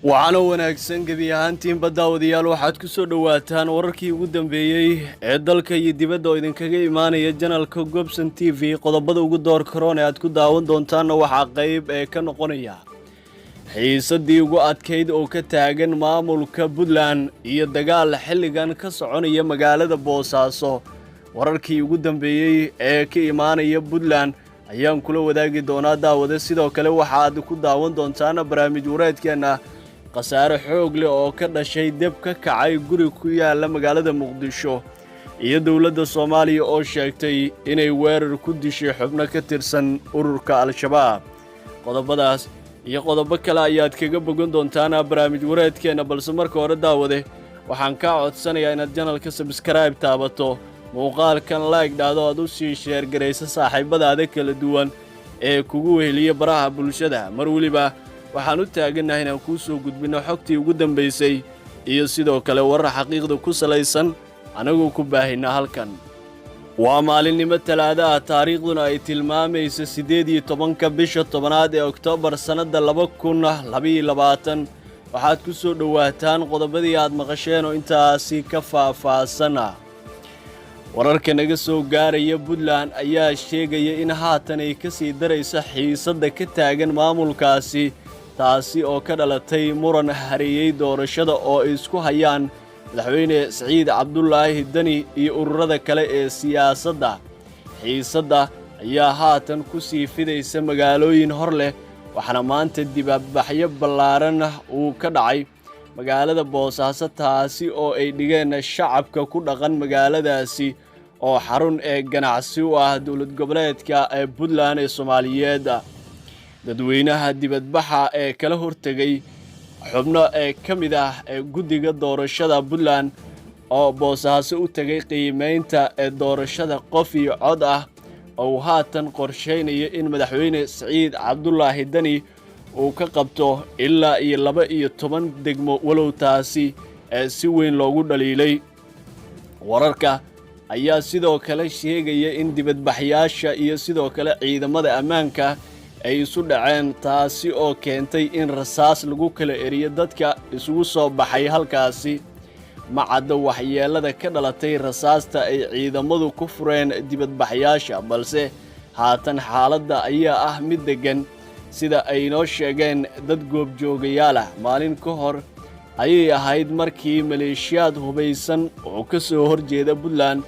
waxaana wanaagsan gebi ahaantiin baddaawadayaal waxaad ku soo dhowaataan wararkii ugu dambeeyey ee dalka iyo dibadda oo idinkaga imaanaya janalka Gobson TV qodobada ugu door karoon ee aad ku daawan doontaanna waxaa qayb ka noqonaya xiisadii ugu adkayd oo ka taagan maamulka Puntland iyo dagaal xilligan ka soconaya magaalada Boosaaso wararkii ugu dambeeyey ee ka imaanaya Puntland ayaan kula wadaagi doonaa daawada sidoo kale waxaad ku daawan doontaan barnaamij wareedkeena qasaare xoog leh oo ka dhashay dab ka kacay guri ku yaala magaalada Muqdisho iyo dawladda Soomaaliya oo sheegtay inay weerar ku dishay xubno ka tirsan ururka Al-Shabaab qodobadaas iyo qodobo kale ayaad kaga bogan doontaan barnaamij wareedkeena balse marka hore daawade waxaan ka codsanayaa inaad channelka subscribe taabato muuqaalkan like dhaado aad u sii share gareysa saaxiibadaada kala duwan ee kugu weheliya baraha bulshada mar waliba waxaan u taaganahay inaan kuu soo gudbino xogtii ugu dambeysay iyo sidoo kale warar xaqiiqda ku salaysan anagoo ku baahina halkan waa maalinimo Talaado taariikhduna ay tilmaamayso 18 bisha 10aad ee Oktoobar sanada 2022 waxaad ku soo dhawaataan qodobadii aad maqasheen oo intaasi ka faahfaahsan wararka naga soo gaaraya Puntland ayaa sheegaya in haatan ay ka sii darayso xiisadda ka taagan maamulkaasi taasi oo ka dhalatay muran hareeyay doorashada oo isku hayaan madaxweyne Saciid Cabdullaahi Dani iyo ururada kale ee siyaasadda xiisadda ayaa haatan ku sii fidaysa magaalooyin hor leh waxaana maanta dibadbaxyo ballaaran uu ka dhacay magaalada Boosaaso taasi oo ay dhigeen shacabka ku dhaqan magaaladaasi oo xarun ee ganacsi u ah dawlad goboleedka ee Puntland ee Soomaaliyeed dadweynaha dibadbaxa ee kala hortagay xubno ee kamid ah guddiga doorashada Puntland oo Boosaaso u tagay qiimeynta ee doorashada qof iyo cod ah oo haatan qorsheynaya in madaxweyne Saciid Cabdullaahi Dani uu ka qabto ilaa iyo 12 degmo walow taasi si weyn loogu dhaliilay wararka ayaa sidoo kale sheegaya in dibadbaxyaasha iyo sidoo kale ciidamada ammaanka ay isu dhaceen taasi oo keentay in rasaas lagu kala eriyo dadka isugu soo baxay halkaasi macadda waxyeelada ka dhalatay rasaasta ay ciidamadu ku fureen dibadbaxyaasha balse haatan xaaladda ayaa ah mid degan sida ay noo sheegeen dad goobjoogayaal maalin ka hor ayay ahayd markii maleeshiyaad hubaysan oo ka soo horjeeda Puntland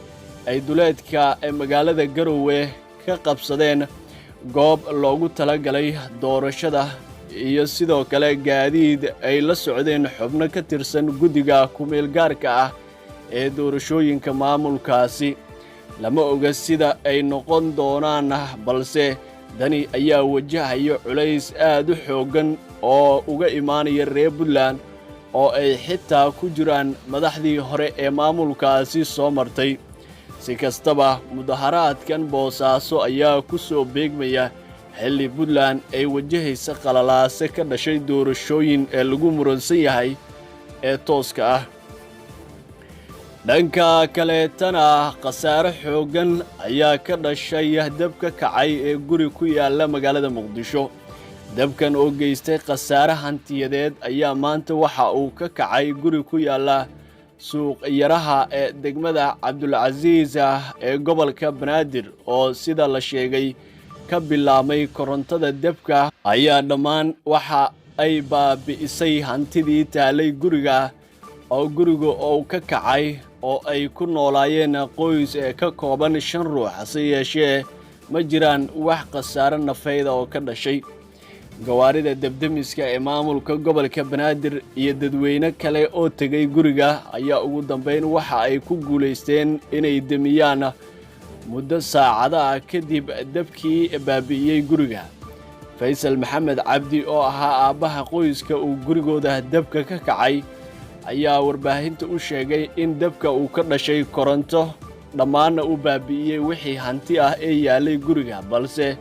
ay duleedka magaalada Garowe ka qabsadeen goob loogu talagalay doorashada iyo sidoo kale gaadiid ay la socdeen xubno ka tirsan guddiga ku-meel gaarka ah ee doorashooyinka maamulkaasi lama oga sida ay noqon doonaan balse Dani ayaa wajahaya culays aad u xoogan oo uga imaanaya reer Puntland oo ay xitaa ku jiraan madaxdii hore ee maamulkaasi soo martay si kastaba mudaharaadkan Boosaaso ayaa ku soo beegmaya xilli Puntland ay wajahaysa qalalaase ka dhashay doorashooyin ee lagu muransan yahay ee tooska ah dhanka kale tana qasaare xoogan ayaa ka dhashay dab ka kacay ee guri ku yaala magaalada Muqdisho dabkan oo geystay qasaare hantiyadeed ayaa maanta waxa uu ka kacay guri ku yaala suuq yaraha ee degmada Cabdulcasiis ee gobolka Banaadir oo sida la sheegay ka bilaabmay korontada dabka ayaa dhammaan waxa ay baabi'isay hantidii taalay guriga oo ka kacay oo ay ku noolaayeen qoys ka kooban 5 ruux hase yeeshee ma jiraan wax qasaare nafeed oo ka dhashay gawaarida dabdamiska ee maamulka gobolka Banaadir iyo dadweyne kale oo tagay guriga ayaa ugu dambeyn waxa ay ku guuleysteen inay damiyaan muddo saacada kadib dabkii baabi'iyay guriga Faysal Maxamed Cabdi oo ahaa aabaha qoyska uu gurigooda dabka ka kacay ayaa warbaahinta u sheegay in dabka uu ka dhashay koronto dhammaanna uu baabi'iyay wixii hanti ah ee yaalay guriga balse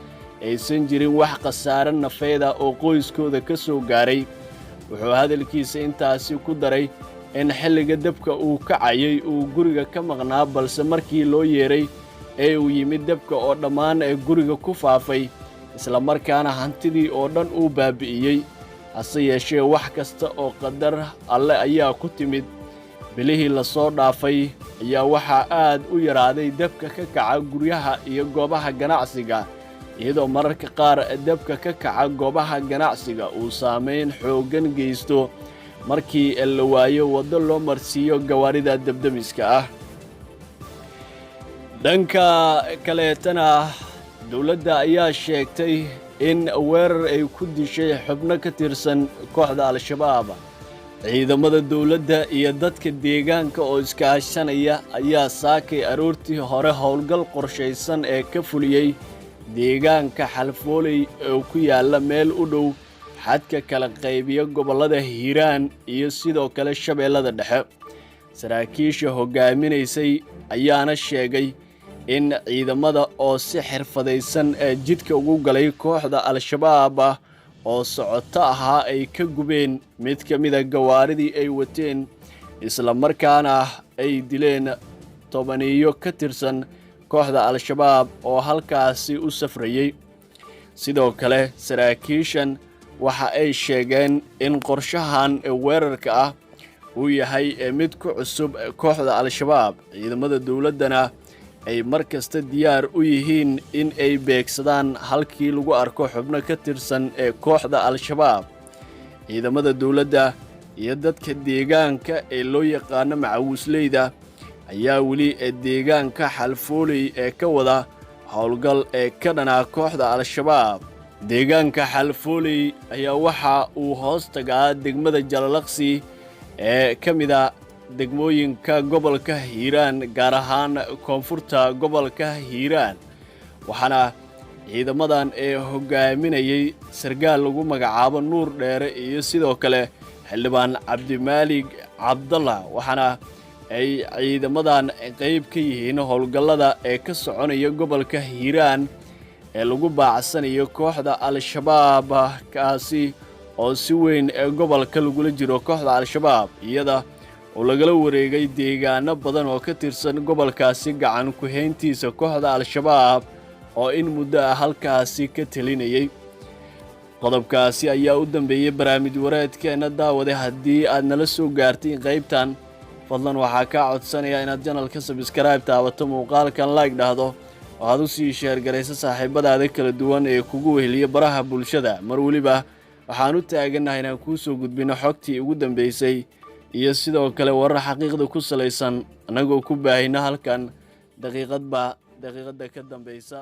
aysan jirin wax qasaare nafeed oo qoyskooda ka soo gaaray wuxuu hadalkiisa intaasi ku daray in xilliga dabka uu kacayay uu guriga ka maqnaa balse markii loo yeeray ee uu yimid dabka oo dhammaan guriga ku faafay isla markaana hantidii oo dhan uu baabi'iyay hase yeeshee wax kasta oo qadar alle ayaa ku timid. bilihii la soo dhaafay ayaa waxaa aad u yaraaday dabka ka kaca guryaha iyo goobaha ganacsiga, iyadoo mararka qaar dabka ka kaca goobaha ganacsiga uu saameyn xooggan geysto markii la waayo waddo loo marsiiyo gawaarida dabdamiska ah. dhanka kaleetana dowladda ayaa sheegtay in weerar ay ku dishay xubno ka tirsan kooxda Al-Shabaab. ciidamada dowladda iyo dadka deegaanka oo iskaashanaya ayaa saakay aroortii hore howlgal qorshaysan ee ka fuliyey deegaanka Xalfooley oo ku yaala meel u dhow xadka kala qaybiya gobollada Hiiraan iyo sidoo kale Shabeellada Dhexe. saraakiisha hogaaminaysay ayaana sheegay in ciidamada oo si xirfadaysan jidka ugu galay kooxda Al-Shabaab oo socoto ahaa ay ka gubeen mid ka mid ah gawaaridii ay wateen, isla markaana ay dileen 10 ka tirsan kooxda Al-Shabaab oo halkaasi u safrayay. sidoo kale saraakiishan waxa ay sheegeen in qorshahan weerarka ah uu yahay mid ku cusub kooxda Al-Shabaab. ciidamada dowladdana ay markasta diyaar u yihiin in ay beegsadaan halkii lagu arko xubno ka tirsan kooxda Al-Shabaab. ciidamada dowladda iyo dadka deegaanka ee loo yaqaan macawisleyda ayaa weli deegaanka Xalfooley ka wada howlgal ka dhana kooxda Al-Shabaab. deegaanka Xalfooley ayaa waxa uu hoos tagaa degmada Jalalaqsi ee ka mid ah degmooyinka gobolka Hiiraan, gaar ahaan koonfurta gobolka Hiiraan. waxaana ciidamadan hogaaminayay sargaal lagu magacaabo Nuur Dheere iyo sidoo kale xildhibaan Cabdimaalig Cabdalla, waxaana ay ciidamadan qayb ka yihiin howlgallada ka soconaya gobolka Hiiraan ee lagu baacsanayo kooxda Al-Shabaab, kaasi oo si weyn gobolka lagula jiro kooxda Al-Shabaab, iyada oo lagala wareegay deegaano badan oo ka tirsan gobolkaasi gacan ku hayntiisa kooxda Al-Shabaab oo in muddo halkaasi ka talinayay. qodobkaasi ayaa u dambeeyay barnaamij wareedkeena daawade. haddii aad nala soo gaartay qaybtan, fadlan waxaa kaa codsanaya inaad channelka subscribe taabato, muuqaalkan like dhahdo, oo aad u sii share garayso saaxiibadaada kala duwan ee kugu weheliya baraha bulshada. mar waliba waxaan u taaganahay inaan kuu soo gudbino xogtii ugu dambeysay iyo sidoo kale warar xaqiiqda ku salaysan, anagoo ku baahina halkan daqiiqadba daqiiqada ka dambaysa.